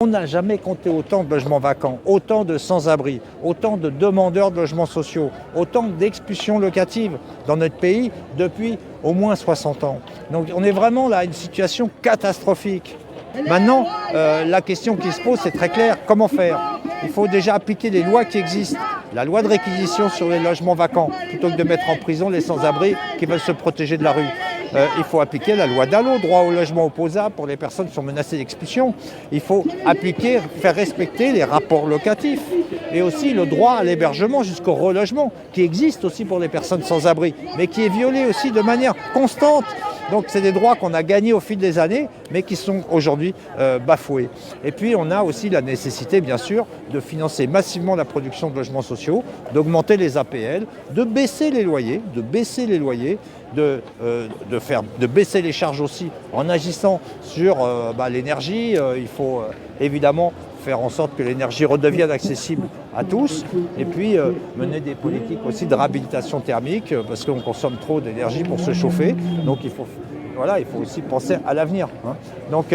On n'a jamais compté autant de logements vacants, autant de sans-abri, autant de demandeurs de logements sociaux, autant d'expulsions locatives dans notre pays depuis au moins 60 ans. Donc on est vraiment là à une situation catastrophique. Maintenant, la question qui se pose, c'est très clair, comment faire? Il faut déjà appliquer les lois qui existent. La loi de réquisition sur les logements vacants, plutôt que de mettre en prison les sans-abri qui veulent se protéger de la rue. Il faut appliquer la loi DALO, droit au logement opposable pour les personnes qui sont menacées d'expulsion. Il faut appliquer, faire respecter les rapports locatifs et aussi le droit à l'hébergement jusqu'au relogement qui existe aussi pour les personnes sans abri, mais qui est violé aussi de manière constante. Donc c'est des droits qu'on a gagnés au fil des années, mais qui sont aujourd'hui bafoués. Et puis on a aussi la nécessité, bien sûr, de financer massivement la production de logements sociaux, d'augmenter les APL, de baisser les loyers, de baisser les charges aussi en agissant sur l'énergie. Il faut évidemment faire en sorte que l'énergie redevienne accessible à tous et puis mener des politiques aussi de réhabilitation thermique parce qu'on consomme trop d'énergie pour se chauffer. Donc il faut aussi penser à l'avenir. Donc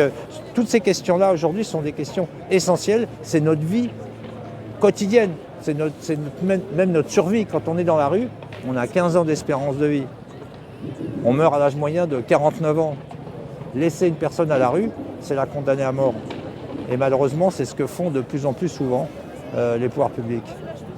toutes ces questions-là aujourd'hui sont des questions essentielles. C'est notre vie quotidienne, même notre survie. Quand on est dans la rue, on a 15 ans d'espérance de vie. On meurt à l'âge moyen de 49 ans. Laisser une personne à la rue, c'est la condamner à mort. Et malheureusement, c'est ce que font de plus en plus souvent les pouvoirs publics.